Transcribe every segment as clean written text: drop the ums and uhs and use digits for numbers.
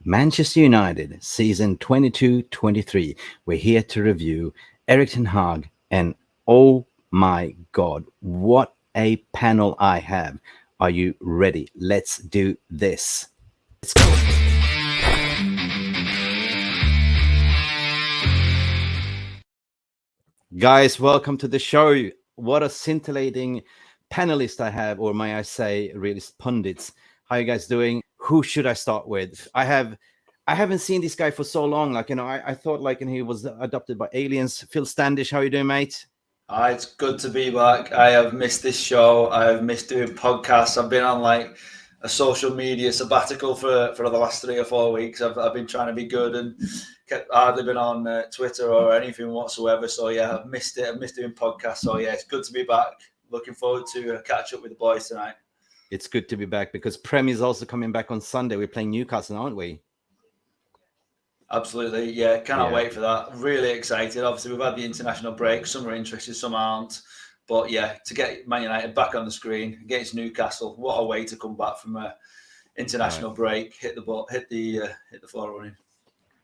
Manchester United, season 22-23. We're here to review Erik tenhag, and oh my God, what a panel I have. Are you ready? Let's do this. Let's go. Guys, welcome to the show. What a scintillating panelist I have, or may I say, realist pundits. How you guys doing? Who should I start with? I haven't seen this guy for so long. I thought he was adopted by aliens. Phil Standish, how you doing, mate? It's good to be back. I have missed this show. I have missed doing podcasts. I've been on a social media sabbatical for the last 3 or 4 weeks. I've been trying to be good and hardly been on Twitter or anything whatsoever. So yeah, I've missed it. I've missed doing podcasts. So yeah, it's good to be back. Looking forward to catch up with the boys tonight. It's good to be back because Prem is also coming back on Sunday. We're playing Newcastle, aren't we? Absolutely, yeah. Cannot wait for that. Really excited. Obviously, we've had the international break. Some are interested, some aren't. But yeah, to get Man United back on the screen against Newcastle, what a way to come back from an international break. Hit the floor running.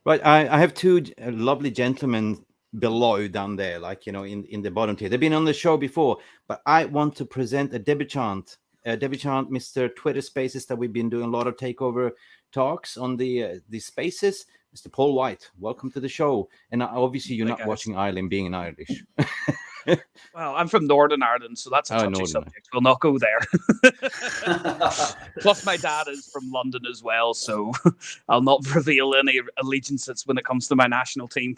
Right, I have two lovely gentlemen below down there, in the bottom tier. They've been on the show before, but I want to present a debutant, Mr. Twitter Spaces, that we've been doing a lot of takeover talks on the Spaces. Mr. Paul White, welcome to the show. And obviously, you're not watching Ireland, being in Irish. Well, I'm from Northern Ireland, so that's a touchy subject. We'll not go there. Plus, my dad is from London as well, so I'll not reveal any allegiances when it comes to my national team.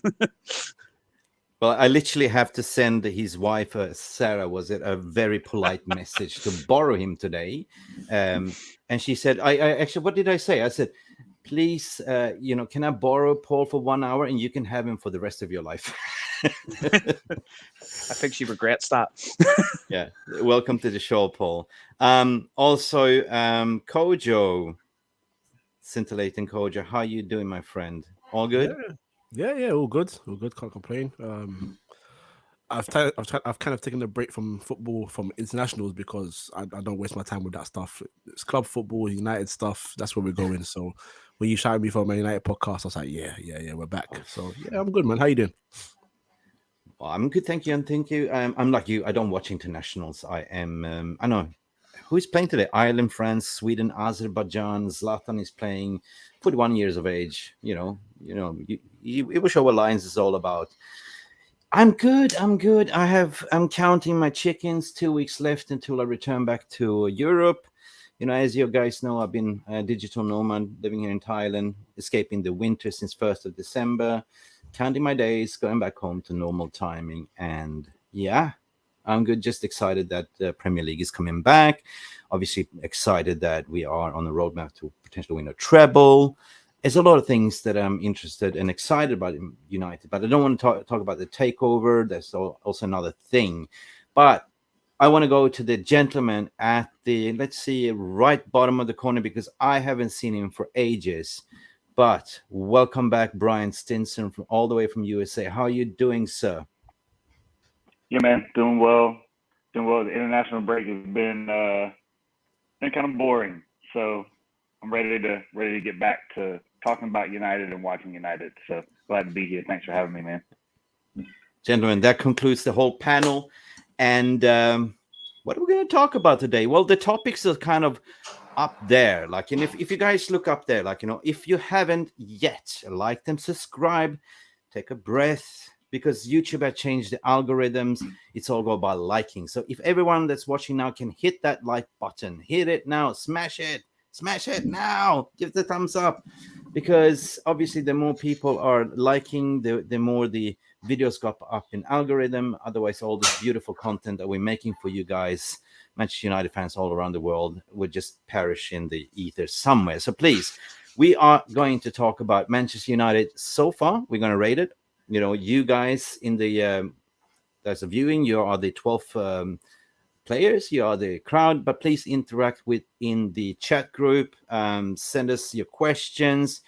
Well, I literally have to send his wife, Sarah, a very polite message to borrow him today. And she said, I actually, what did I say? I said, please, can I borrow Paul for 1 hour and you can have him for the rest of your life? I think she regrets that. Yeah. Welcome to the show, Paul. Also, Kojo, scintillating Kojo. How you doing, my friend? All good? Yeah, all good. Can't complain. I've kind of taken a break from football, from internationals, because I don't waste my time with that stuff. It's club football, United stuff. That's where we're going. So when you shouted me for my United podcast, I was like, yeah, we're back. So yeah, I'm good, man. How you doing? Well, I'm good, thank you, and thank you. I'm like you. I don't watch internationals. I am. I know who's playing today. Ireland, France, Sweden, Azerbaijan. Zlatan is playing. 41 years of age. You will show what Lions is all about. I'm good. I'm counting my chickens. 2 weeks left until I return back to Europe. As you guys know, I've been a digital nomad living here in Thailand, escaping the winter since 1st of December, counting my days, going back home to normal timing. And yeah, I'm good. Just excited that the Premier League is coming back. Obviously excited that we are on the roadmap to potentially win a treble. There's a lot of things that I'm interested and excited about in United, but I don't want to talk about the takeover. There's also another thing. But I want to go to the gentleman at the, let's see, right bottom of the corner, because I haven't seen him for ages. But welcome back, Bryant, Stinson, all the way from USA. How are you doing, sir? Yeah, man, doing well. The international break has been kind of boring, so I'm ready to get back to talking about United and watching United. So glad to be here. Thanks for having me, man. Gentlemen, that concludes the whole panel. And what are we going to talk about today? Well, the topics are kind of up there. And if you guys look up there, if you haven't yet liked and subscribe, take a breath, because YouTube has changed the algorithms. It's all about liking. So if everyone that's watching now can hit that like button, hit it now, smash it now, give the thumbs up, because obviously the more people are liking, the more the videos go up in algorithm. Otherwise, all this beautiful content that we're making for you guys, Manchester United fans all around the world, would just perish in the ether somewhere. So please, we are going to talk about Manchester United so far. We're going to rate it. You guys in the there's a viewing, you are the 12th players, you are the crowd, but please interact in the chat group. Send us your questions,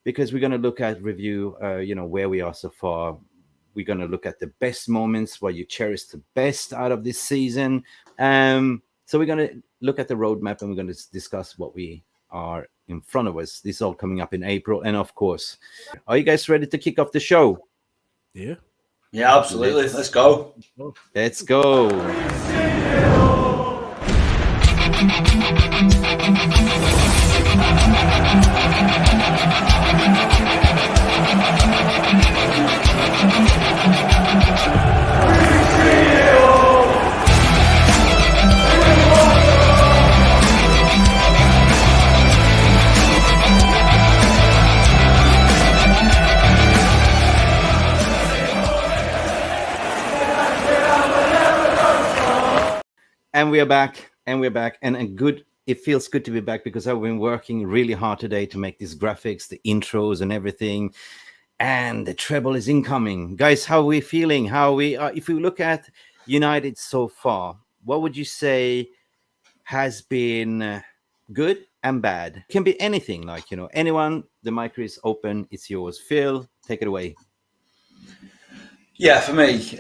because we're going to look at review where we are so far. We're going to look at the best moments, where you cherish the best out of this season. So we're going to look at the roadmap, and we're going to discuss what we are in front of us. This is all coming up in April. And of course, are you guys ready to kick off the show? Yeah. Yeah, absolutely. Let's go. Let's go. And we are back, and we're back, and it feels good to be back because I've been working really hard today to make these graphics, the intros and everything, and the treble is incoming. Guys, how are we feeling? How are we, if we look at United so far, what would you say has been good and bad? It can be anything, like, anyone, the mic is open, it's yours. Phil, take it away. Yeah, for me,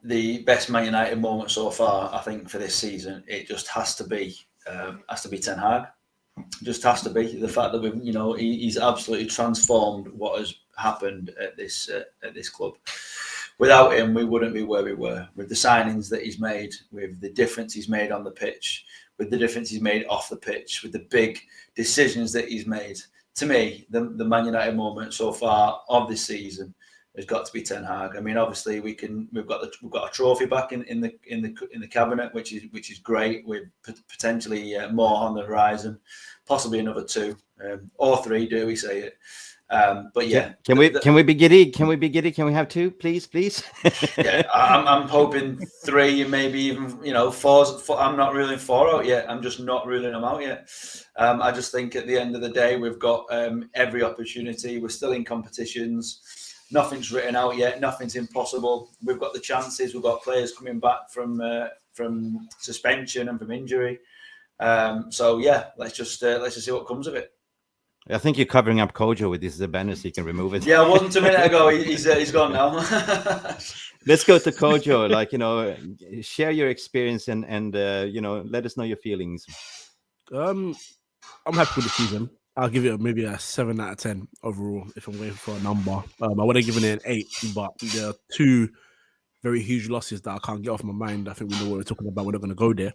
the best Man United moment so far, I think, for this season, it just has to be tenhag. Just has to be the fact that he's absolutely transformed what has happened at this club. Without him, we wouldn't be where we were. With the signings that he's made, with the difference he's made on the pitch, with the difference he's made off the pitch, with the big decisions that he's made. To me, the Man United moment so far of this season has got to be tenhag. I mean, obviously we've got a trophy back in the cabinet, which is great. With potentially more on the horizon, possibly another 2 or 3. Do we say it? But yeah, can we be giddy? Can we be giddy? Can we have 2, please? Yeah, I'm hoping 3, maybe even 4. I'm not ruling 4 out yet. I'm just not ruling them out yet. I just think at the end of the day, we've got every opportunity. We're still in competitions. Nothing's written out yet. Nothing's impossible. We've got the chances. We've got players coming back from suspension and from injury. So yeah, let's just see what comes of it. I think you're covering up Kojo with this banner so you can remove it. Yeah, it wasn't a minute ago. He's gone now. Let's go to Kojo. Share your experience and let us know your feelings. I'm happy with the season. I'll give it maybe a 7 out of 10 overall if I'm waiting for a number. I would have given it an 8, but there are 2 very huge losses that I can't get off my mind. I think we know what we're talking about. We're not going to go there.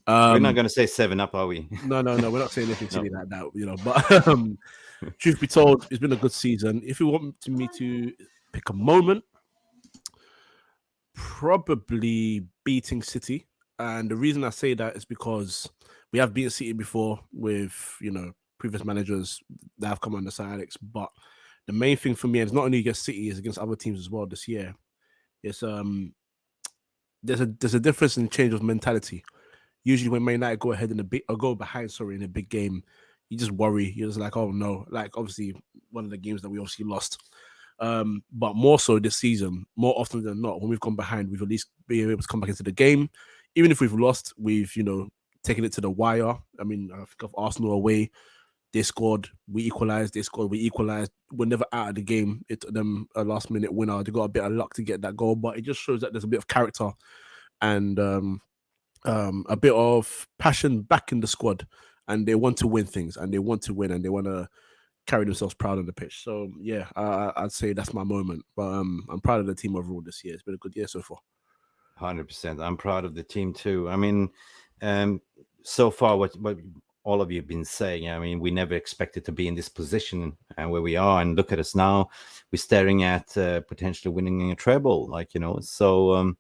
We're not going to say 7 up, are we? No. We're not saying anything silly like that. But truth be told, it's been a good season. If you want me to pick a moment, probably beating City. And the reason I say that is because we have beaten City before with, previous managers that have come under Sir Alex. But the main thing for me, and it's not only against City, it's against other teams as well this year. It's there's a difference in change of mentality. Usually when Man United go ahead in go behind in a big game, you just worry. You're just like, oh no. Like obviously one of the games that we obviously lost. But more so this season, more often than not, when we've gone behind, we've at least been able to come back into the game. Even if we've lost, we've taken it to the wire. I mean, I think of Arsenal away. They scored, we equalized. They scored, we equalized. We're never out of the game. It took them a last-minute winner. They got a bit of luck to get that goal, but it just shows that there's a bit of character and a bit of passion back in the squad. And they want to win things, and they want to win, and they want to carry themselves proud on the pitch. So, yeah, I'd say that's my moment. But I'm proud of the team overall this year. It's been a good year so far. 100%. I'm proud of the team too. I mean, so far, what all of you have been saying, I mean, we never expected to be in this position and where we are. And look at us now. We're staring at potentially winning a treble, So,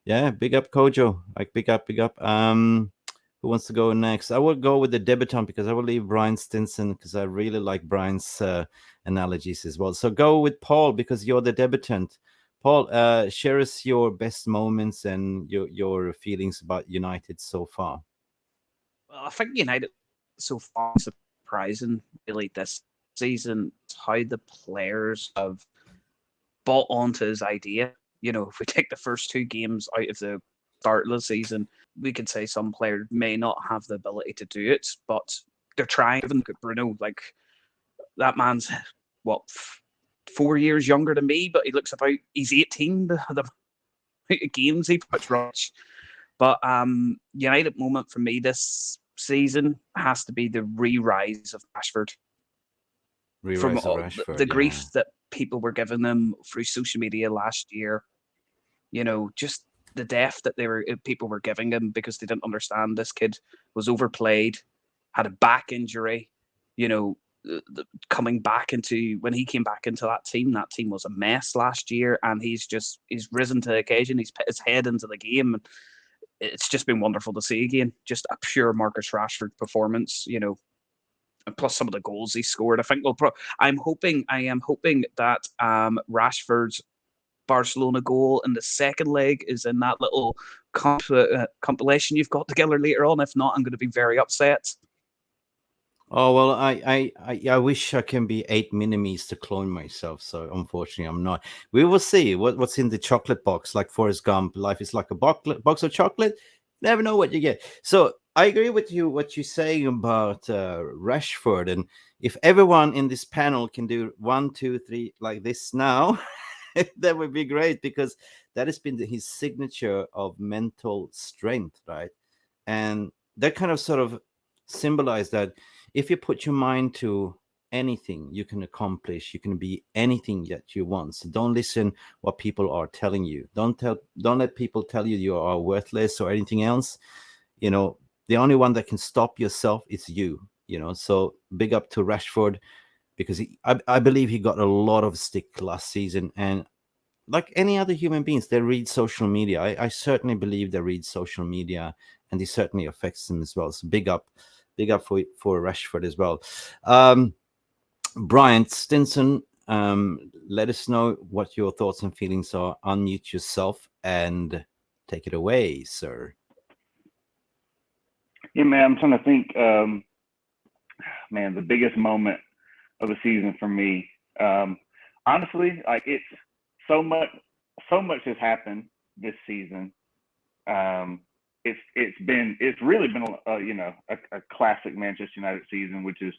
yeah, big up Kojo. Big up. Who wants to go next? I will go with the debutant because I will leave Brian Stinson because I really like Brian's analogies as well. So go with Paul because you're the debutant. Paul, share us your best moments and your feelings about United so far. Well, I think United so far surprising really this season how the players have bought onto his idea. If we take the first 2 games out of the start of the season, we could say some players may not have the ability to do it, but they're trying. Even look at Bruno, like that man's 4 years younger than me, but he's 18. The games he puts rubbish. But United moment for me this season has to be the re-rise of Rashford. From Re-rise of Rashford, the grief that people were giving them through social media last year, just the death that people were giving him because they didn't understand this kid was overplayed, had a back injury, coming back into when he came back into that team was a mess last year, and he's risen to the occasion. He's put his head into the game, and it's just been wonderful to see again. Just a pure Marcus Rashford performance, and plus some of the goals he scored. I think I am hoping that Rashford's Barcelona goal in the second leg is in that little compilation you've got together later on. If not, I'm going to be very upset. Oh well, I wish I can be 8 minimes to clone myself. So unfortunately, I'm not. We will see what's in the chocolate box. Like Forrest Gump, life is like a box of chocolate. Never know what you get. So I agree with you. What you're saying about Rashford, and if everyone in this panel can do 1, 2, 3 like this now, that would be great, because that has been his signature of mental strength, right? And that kind of sort of symbolize that if you put your mind to anything, you can accomplish. You can be anything that you want. So don't listen what people are telling you. Don't let people tell you you are worthless or anything else. The only one that can stop yourself is you. So big up to Rashford, because I believe he got a lot of stick last season, and like any other human beings, they read social media. I certainly believe they read social media, and it certainly affects them as well. So big up for Rashford as well. Bryant, Stinson, let us know what your thoughts and feelings are. Unmute yourself and take it away, sir. Yeah, man, I'm trying to think. Man, the biggest moment of the season for me, honestly, like it's so much has happened this season. It's really been a classic Manchester United season, which is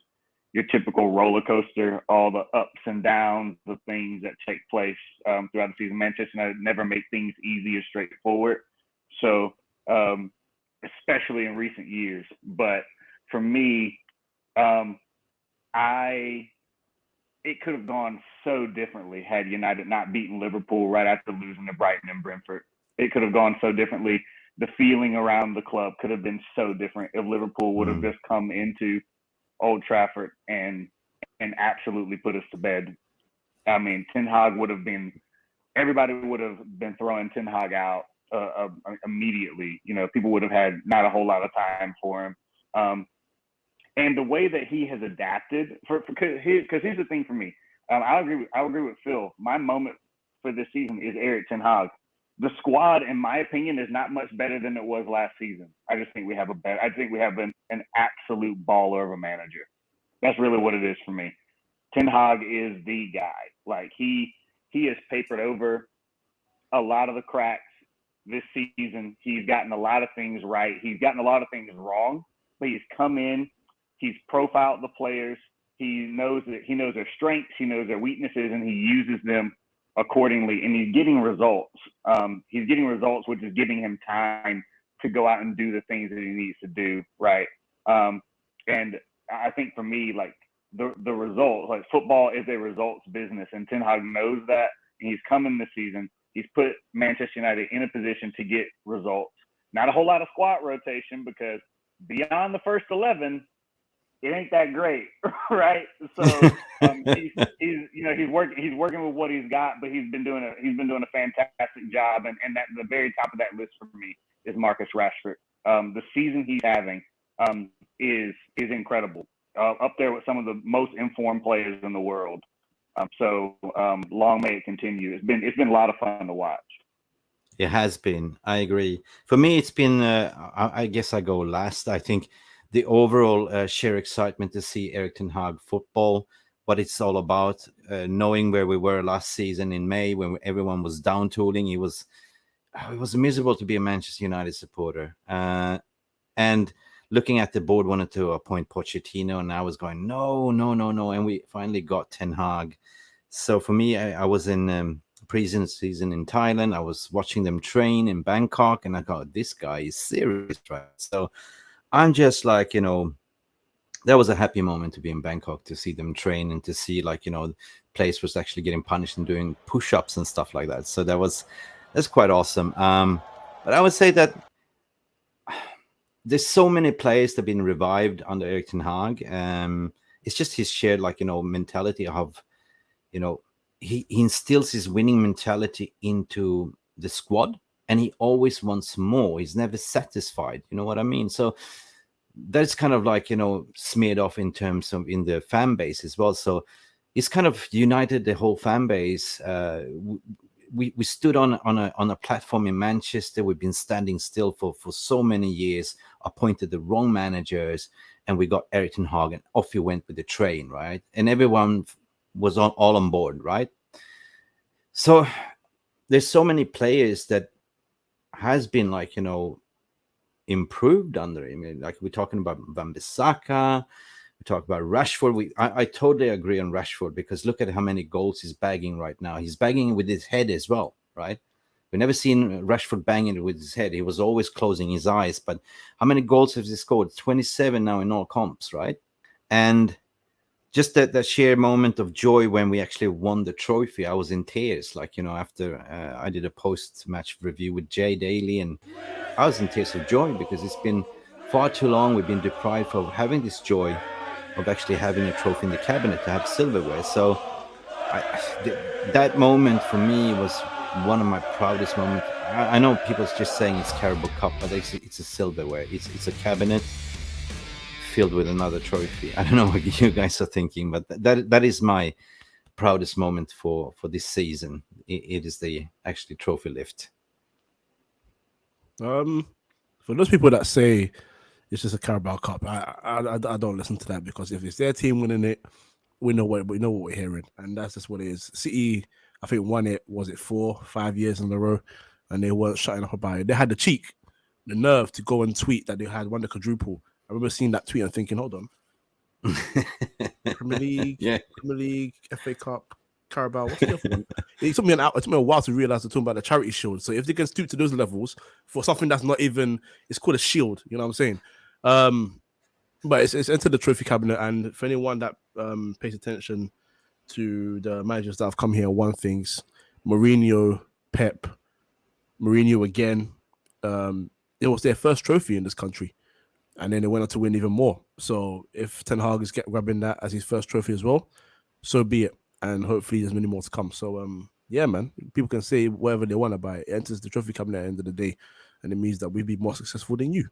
your typical roller coaster, all the ups and downs, the things that take place throughout the season. Manchester United never make things easy or straightforward. So, especially in recent years. But for me, it could have gone so differently had United not beaten Liverpool right after losing to Brighton and Brentford. It could have gone so differently. The feeling around the club could have been so different if Liverpool would have just come into Old Trafford and absolutely put us to bed. I mean, tenhag everybody would have been throwing tenhag out immediately. People would have had not a whole lot of time for him. And the way that he has adapted, because here's the thing for me, I agree with Phil. My moment for this season is Erik ten Hag. The squad, in my opinion, is not much better than it was last season. I just think we have an absolute baller of a manager. That's really what it is for me. Ten Hag is the guy. Like he has papered over a lot of the cracks this season. He's gotten a lot of things right. He's gotten a lot of things wrong, but he's come in. He's profiled the players. He knows their strengths. He knows their weaknesses, and he uses them accordingly. And he's getting results. Which is giving him time to go out and do the things that he needs to do. Right. And I think for me, like the results, like football is a results business, and Ten Hag knows that. And he's coming this season. He's put Manchester United in a position to get results. Not a whole lot of squad rotation, because beyond the first 11, it ain't that great, right? So he's working with what he's got, but he's been doing a fantastic job, and at the very top of that list for me is Marcus Rashford. The season he's having is incredible, up there with some of the most informed players in the world. So long may it continue. It's been a lot of fun to watch. It has been. I agree. For me, it's been. I guess I go last. I think the overall sheer excitement to see Erik ten Hag football, what it's all about, knowing where we were last season in May when everyone was down tooling. It was miserable to be a Manchester United supporter. And looking at the board, wanted to appoint Pochettino, and I was going, no. And we finally got Ten Hag. So for me, I was in pre-season in Thailand. I was watching them train in Bangkok, and I thought, this guy is serious, right? So I'm just like, that was a happy moment to be in Bangkok, to see them train and to see like, players was actually getting punished and doing push-ups and stuff like that. So that's quite awesome. But I would say that there's so many players that have been revived under Erik ten Hag. It's just his shared like, mentality of, he instills his winning mentality into the squad, and he always wants more. He's never satisfied. You know what I mean? So that's kind of like, smeared off in terms of in the fan base as well. So it's kind of united the whole fan base. We stood on a platform in Manchester. We've been standing still for so many years, appointed the wrong managers, and we got Erik ten Hag, and off he went with the train, right? And everyone was all on board, right? So there's so many players that has been like, improved under him. Like we're talking about Wan-Bissaka, we talk about Rashford. I totally agree on Rashford, because look at how many goals he's bagging right now. He's bagging with his head as well, right? We've never seen Rashford banging it with his head. He was always closing his eyes. But how many goals has he scored? 27 now in all comps, right? And just that sheer moment of joy when we actually won the trophy, I was in tears. Like, after I did a post-match review with Jay Daly, and I was in tears of joy, because it's been far too long. We've been deprived of having this joy of actually having a trophy in the cabinet to have silverware. So that moment for me was one of my proudest moments. I know people's just saying it's Carabao Cup, but it's a silverware. It's a cabinet filled with another trophy. I don't know what you guys are thinking, but that is my proudest moment for this season. It is the actually trophy lift. For those people that say it's just a Carabao Cup, I don't listen to that, because if it's their team winning it, we know what we're hearing, and that's just what it is. City, I think, won it. Was it 4-5 years in a row, and they weren't shutting up about it. They had the cheek, the nerve to go and tweet that they had won the quadruple. I remember seeing that tweet and thinking, hold on, Premier League, Yeah. Premier League, FA Cup, Carabao. What's the other one? It took me a while to realize they're talking about the Charity Shield. So if they can stoop to those levels for something that's not even, it's called a shield. You know what I'm saying? But it's entered the trophy cabinet, and for anyone that pays attention to the managers that have come here and won things, Mourinho, Pep, Mourinho again, it was their first trophy in this country, and then they went on to win even more. So if Ten Hag is grabbing that as his first trophy as well, so be it, and hopefully there's many more to come. So yeah, man, people can say whatever they want about it. It enters the trophy cabinet at the end of the day, and it means that we'll be more successful than you.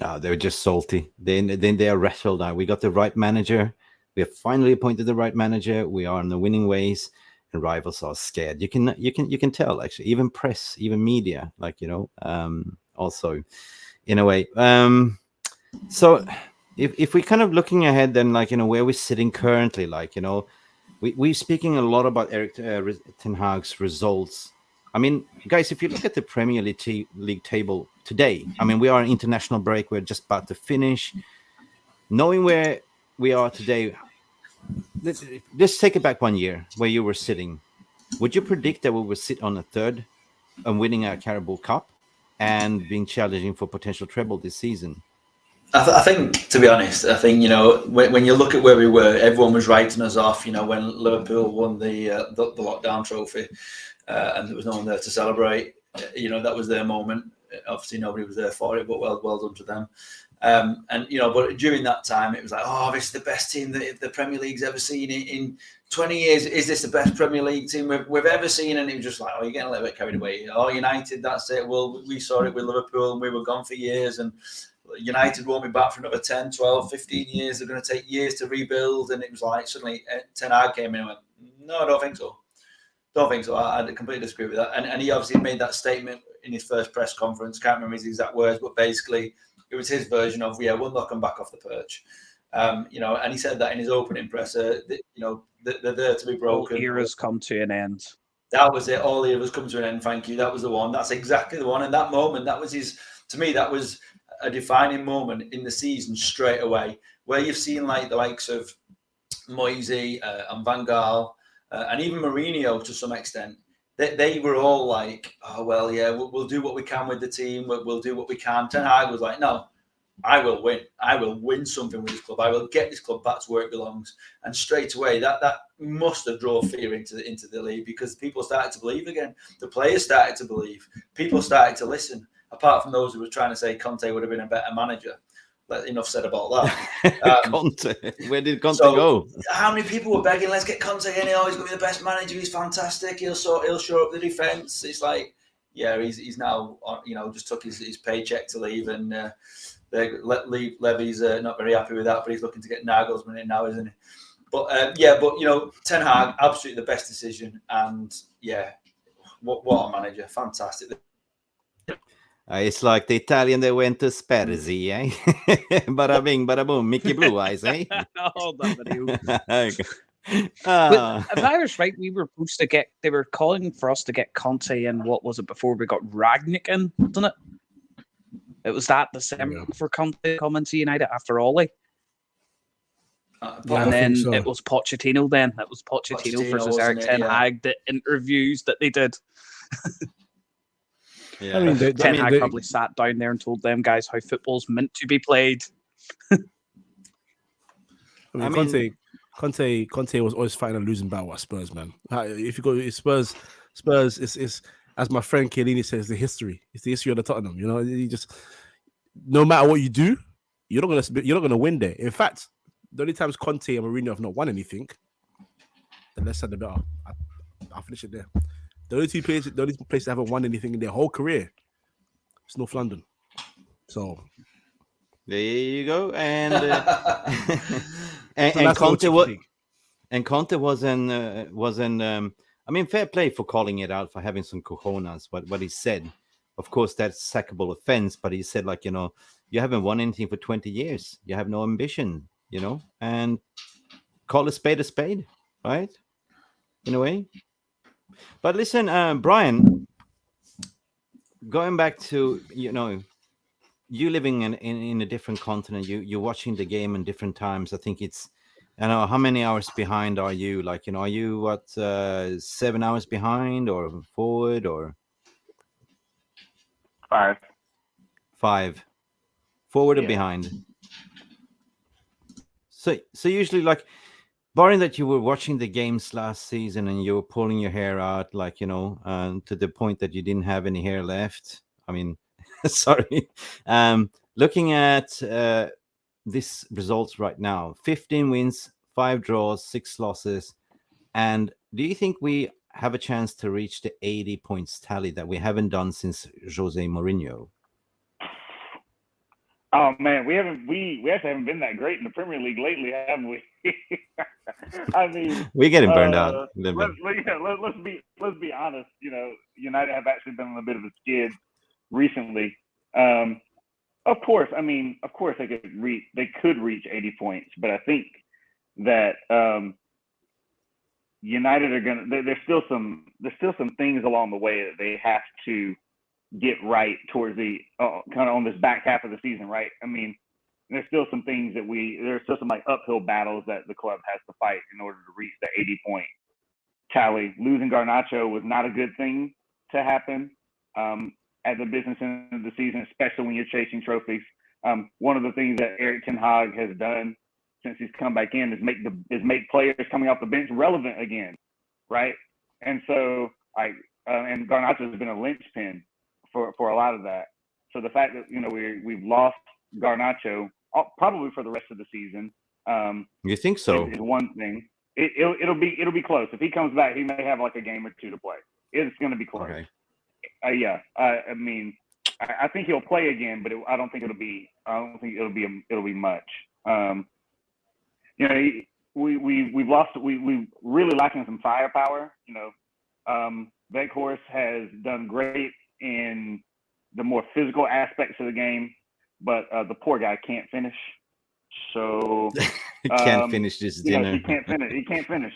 Oh, they're just salty. Then they are rattled now. We got the right manager. We have finally appointed the right manager. We are in the winning ways, and rivals are scared. You can tell, actually. Even press, even media, like, also in a way. So if we kind of looking ahead, then, like, where we're sitting currently, like, we're speaking a lot about Erik ten Hag's results. I mean, guys, if you look at the Premier League table today, I mean, we are an international break. We're just about to finish. Knowing where we are today, let's take it back 1 year where you were sitting. Would you predict that we would sit on a third and winning a Carabao Cup and being challenging for potential treble this season? I think, to be honest, I think, when you look at where we were, everyone was writing us off, when Liverpool won the lockdown trophy, and there was no one there to celebrate. That was their moment. Obviously, nobody was there for it, but well done to them. But during that time, it was like, oh, this is the best team that the Premier League's ever seen in 20 years. Is this the best Premier League team we've ever seen? And it was just like, oh, you're getting a little bit carried away. Oh, United, that's it. Well, we saw it with Liverpool, and we were gone for years, and United won't be back for another 10, 12, 15 years. They're going to take years to rebuild. And it was like, suddenly Ten Hag came in and went, no, I don't think so. Don't think so. I completely disagree with that. And he obviously made that statement in his first press conference. Can't remember his exact words, but basically it was his version of, we'll knock them back off the perch. And he said that in his opening presser, they're there to be broken. All eras come to an end. That was it. All eras come to an end. Thank you. That was the one. That's exactly the one. And that moment, that was that was a defining moment in the season straight away, where you've seen like the likes of Moisey and Van Gaal, and even Mourinho to some extent. They were all like, oh, well, yeah, we'll do what we can with the team. We'll do what we can. Ten Hag was like, no, I will win. I will win something with this club. I will get this club back to where it belongs. And straight away, that must have drawn fear into the league, because people started to believe again. The players started to believe. People started to listen. Apart from those who were trying to say Conte would have been a better manager. Enough said about that. Conte, where did Conte go? How many people were begging, let's get Conte in? Oh, he's going to be the best manager. He's fantastic. He'll shore up the defence. It's like, yeah, he's now, just took his paycheck to leave, and Levy's not very happy with that, but he's looking to get Nagelsmann in now, isn't he? But tenhag, absolutely the best decision, and yeah, what a manager, fantastic. It's like the Italian that went to Spurs, eh? Bada bing, bada boom, Mickey Blue Eyes, eh? Oh, if I was right, we were supposed to get. They were calling for us to get Conte in. What was it before we got Ragnick in? Wasn't it? It was that December for Conte coming to United after Ollie. And then it was Pochettino. Then it was Pochettino versus Erik ten Hag. The interviews that they did. Yeah. I mean, Ten Hag probably sat down there and told them guys how football's meant to be played. Conte was always fighting a losing battle at Spurs, man. If you go to Spurs is as my friend Chiellini says, the history. It's the history of the Tottenham. You just, no matter what you do, you're not gonna win there. In fact, the only times Conte and Mourinho have not won anything, the less said the better. I'll finish it there. The only places that haven't won anything in their whole career is North London. So there you go. And and Conte wasn't. I mean, fair play for calling it out, for having some cojones. What he said, of course, that's sackable offense. But he said, you haven't won anything for 20 years. You have no ambition, and call a spade, right? In a way. But listen, Brian, going back to, you living in a different continent, you're watching the game in different times. I think it's, how many hours behind are you? Are you 7 hours behind or forward or? 5. 5. Forward or behind? So usually, barring that you were watching the games last season and you were pulling your hair out, to the point that you didn't have any hair left. I mean, sorry. Looking at this results right now, 15 wins, 5 draws, 6 losses. And do you think we have a chance to reach the 80 points tally that we haven't done since Jose Mourinho? Oh man, we actually haven't been that great in the Premier League lately, have we? I mean, we're getting burned out. Let's be honest. United have actually been on a bit of a skid recently. Of course, they could reach 80 points, but I think that United are gonna. There's still some things along the way that they have to get right towards the kind of on this back half of the season, right? I mean, there's still some things there's still some uphill battles that the club has to fight in order to reach the 80-point tally. Losing Garnacho was not a good thing to happen at the business end of the season, especially when you're chasing trophies. One of the things that Erik ten Hag has done since he's come back in is make players coming off the bench relevant again, right? And so and Garnacho has been a linchpin for a lot of that. So the fact that we've lost Garnacho probably for the rest of the season. You think so? Is one thing. It'll be close. If he comes back, he may have a game or two to play. It's going to be close. Okay. I mean, I think he'll play again, but I don't think it'll be much. We've lost. We really lacking some firepower. Weghorst has done great in the more physical aspects of the game, but the poor guy can't finish. So he can't finish this dinner. He can't finish.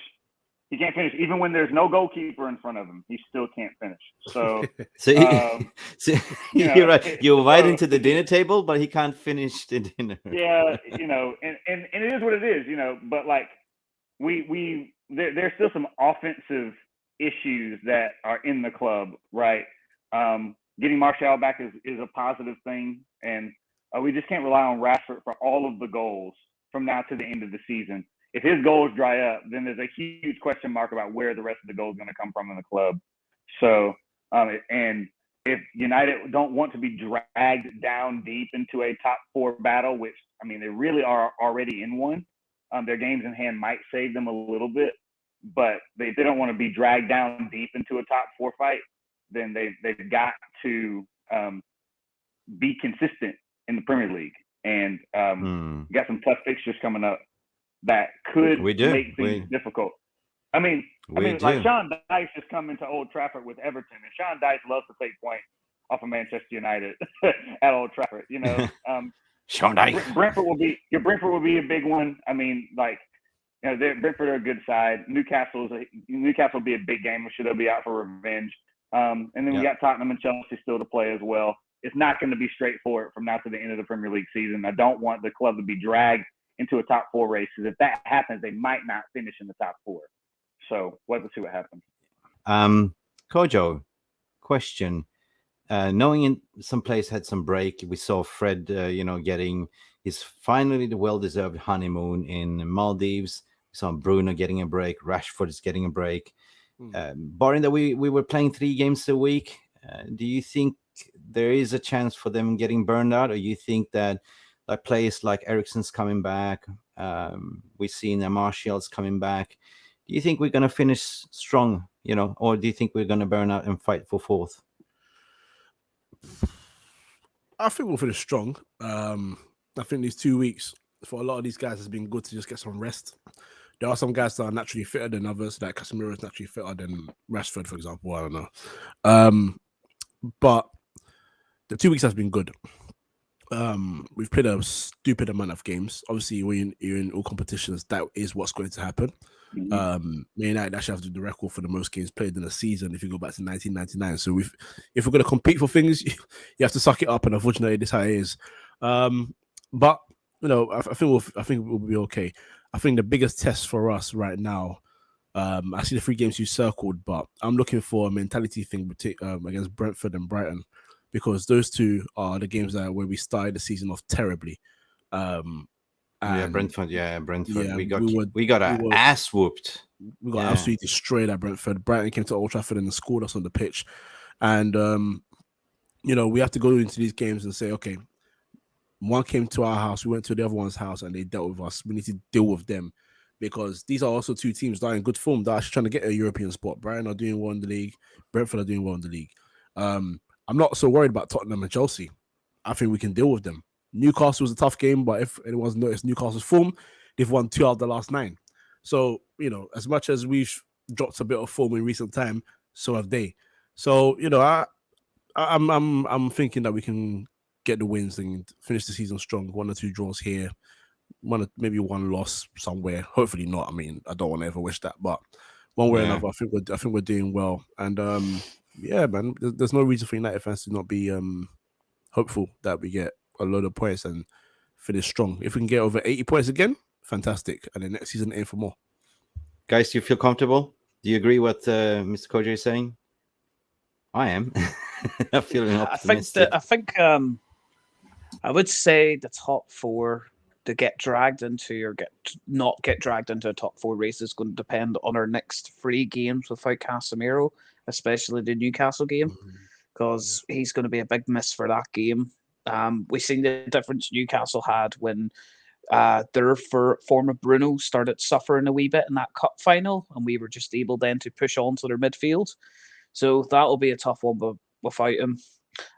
Even when there's no goalkeeper in front of him, he still can't finish. So, you're right. You're invited to the dinner table, but he can't finish the dinner. Yeah, and it is what it is, But there's still some offensive issues that are in the club, right? Getting Martial back is a positive thing, and We just can't rely on Rashford for all of the goals from now to the end of the season. If his goals dry up, then there's a huge question mark about where the rest of the goals are going to come from in the club. So, and if United don't want to be dragged down deep into a top 4 battle, which, I mean, they really are already in one, their games in hand might save them a little bit, but they don't want to be dragged down deep into a top 4 fight, then they've got to be consistent in the Premier League. And we got some tough fixtures coming up that could make things difficult. I mean, like Sean Dyche is coming to Old Trafford with Everton, and Sean Dyche loves to take points off of Manchester United at Old Trafford. You know, Sean Dyche. Brentford will be a big one. I mean, like, you know, Brentford are a good side. Newcastle will be a big game. I'm sure they'll be out for revenge. And then we got Tottenham and Chelsea still to play as well. It's not going to be straightforward from now to the end of the Premier League season. I don't want the club to be dragged into a top 4 race, because if that happens, they might not finish in the top 4. So let's see what happens. Kojo, question. Knowing some players had some break, we saw Fred, getting his finally the well-deserved honeymoon in Maldives. We saw Bruno getting a break. Rashford is getting a break. Barring that we were playing 3 games a week, do you think there is a chance for them getting burned out, or you think that like players like Eriksen's coming back, we've seen Martial's coming back? Do you think we're going to finish strong, or do you think we're going to burn out and fight for 4th? I think we'll finish strong. I think these 2 weeks for a lot of these guys has been good to just get some rest. There are some guys that are naturally fitter than others, like Casemiro is naturally fitter than Rashford, for example. I don't know. But the 2 weeks has been good. We've played a stupid amount of games. Obviously, when you're in all competitions, that is what's going to happen. Man United actually have the record for the most games played in a season if you go back to 1999. So if we're going to compete for things, you have to suck it up, and unfortunately, this is how it is. But I think we'll be okay. I think the biggest test for us right now, I see the 3 games you circled, but I'm looking for a mentality thing against Brentford and Brighton, because those 2 are the games where we started the season off terribly. Brentford. Yeah, we got our were, ass whooped. We got absolutely destroyed at Brentford. Brighton came to Old Trafford and scored us on the pitch. And, we have to go into these games and say, okay, one came to our house, we went to the other one's house, and they dealt with us. We need to deal with them, because these are also 2 teams that are in good form, that are actually trying to get a European spot. Brighton are doing well in the league. Brentford are doing well in the league. I'm not so worried about Tottenham and Chelsea. I think we can deal with them. Newcastle was a tough game, but if anyone's noticed Newcastle's form, they've won 2 out of the last 9. So, as much as we've dropped a bit of form in recent time, so have they. So, I'm thinking that we can get the wins and finish the season strong. 1 or 2 draws here, maybe 1 loss somewhere. Hopefully not. I mean, I don't want to ever wish that, but one way or another, I think we're doing well. And man, there's no reason for United fans to not be hopeful that we get a load of points and finish strong. If we can get over 80 points again, fantastic. And then next season, aim for more. Guys, do you feel comfortable? Do you agree what Mr. Kojo is saying? I am. I'm feeling optimistic. I think I would say the top 4 to get dragged into or not get dragged into a top 4 race is going to depend on our next 3 games without Casemiro, especially the Newcastle game, because he's going to be a big miss for that game. We've seen the difference Newcastle had when their former Bruno started suffering a wee bit in that cup final, and we were just able then to push on to their midfield. So that'll be a tough one without him.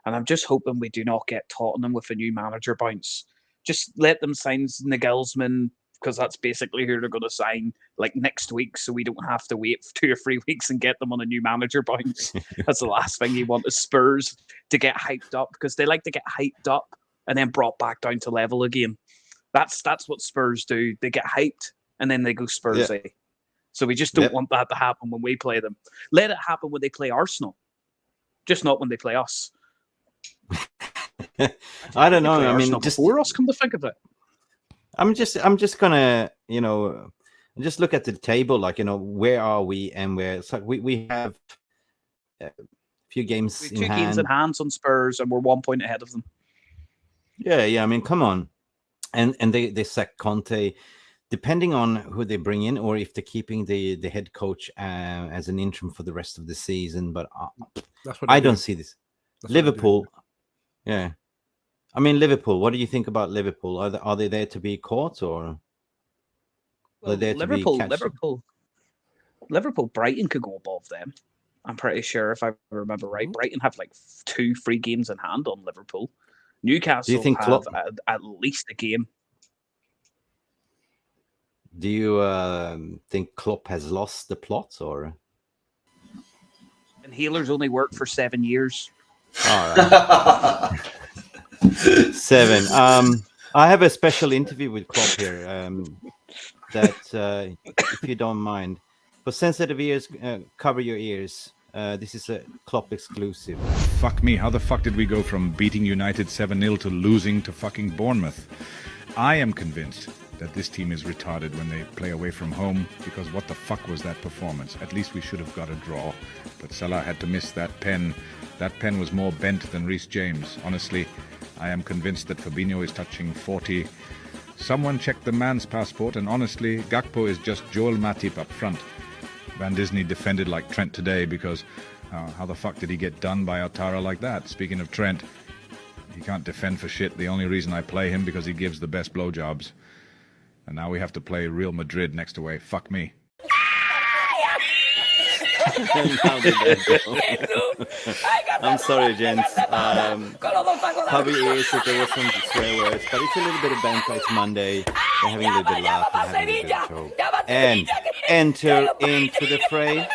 And I'm just hoping we do not get Tottenham with a new manager bounce. Just let them sign Nagelsmann, because that's basically who they're going to sign like next week, so we don't have to wait 2 or 3 weeks and get them on a new manager bounce. That's the last thing you want is Spurs to get hyped up, because they like to get hyped up and then brought back down to level again. That's what Spurs do. They get hyped and then they go Spursy. Yeah. So we just don't want that to happen when we play them. Let it happen when they play Arsenal, just not when they play us. I don't know. I mean, just before us, come to think of it. I'm just gonna, just look at the table, like, where are we and where it's like we have a few games we have 2 games in hand on Spurs, and we're 1 point ahead of them. Yeah. I mean, come on. And they sack Conte, depending on who they bring in, or if they're keeping the head coach as an interim for the rest of the season. But That's what I they're don't doing. see this. That's what they're doing. Liverpool, yeah. I mean, Liverpool. What do you think about Liverpool? Are they there to be caught, or are Well, they there to be catched? Liverpool, Brighton could go above them. I'm pretty sure, if I remember right, Brighton have like 2 free games in hand on Liverpool. Newcastle think have Klopp- at least a game. Do you think Klopp has lost the plot, or? And Healer's only worked for 7 years. All right. 7. I have a special interview with Klopp here. That, if you don't mind, for sensitive ears, cover your ears. This is a Klopp exclusive. Fuck me, how the fuck did we go from beating United 7-0 to losing to fucking Bournemouth? I am convinced that this team is retarded when they play away from home, because what the fuck was that performance? At least we should have got a draw. But Salah had to miss that pen. That pen was more bent than Reece James. Honestly, I am convinced that Fabinho is touching 40. Someone check the man's passport, and honestly, Gakpo is just Joel Matip up front. Van Disney defended like Trent today, because how the fuck did he get done by Ouattara like that? Speaking of Trent, he can't defend for shit. The only reason I play him because he gives the best blowjobs. And now we have to play Real Madrid next away. Fuck me. How did that go? I'm sorry, gents. Cover your ears if there was some swear words, but it's a little bit of banter. It's Monday. We're having a little bit of laugh. We're having a little bit of joke. And enter into the fray.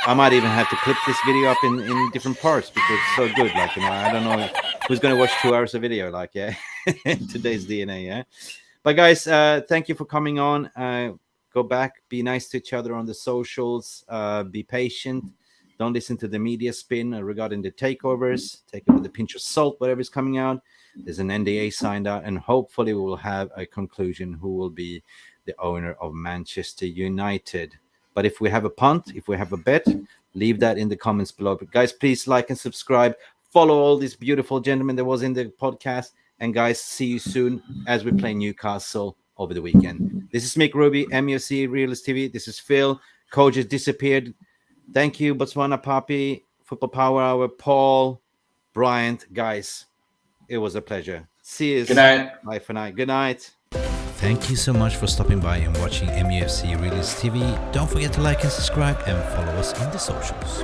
I might even have to clip this video up in different parts because it's so good. Like, I don't know who's going to watch 2 hours of video. Like, yeah, today's DNA. Yeah. But guys, thank you for coming on. Go back, be nice to each other on the socials, be patient. Don't listen to the media spin regarding the takeovers. Take it with a pinch of salt, whatever's coming out. There's an NDA signed out, and hopefully we will have a conclusion who will be the owner of Manchester United. But if we have a punt, if we have a bet, leave that in the comments below. But guys, please like and subscribe. Follow all these beautiful gentlemen that was in the podcast. And guys, see you soon as we play Newcastle over the weekend. This is Mick Ruby, MUFC Realist TV. This is Phil. Kojo disappeared. Thank you, Botswana, Papi, Football Power Hour, Paul, Bryant. Guys, it was a pleasure. See you. Good night. Bye for now. Good night. Thank you so much for stopping by and watching MUFC Realist TV. Don't forget to like and subscribe and follow us on the socials.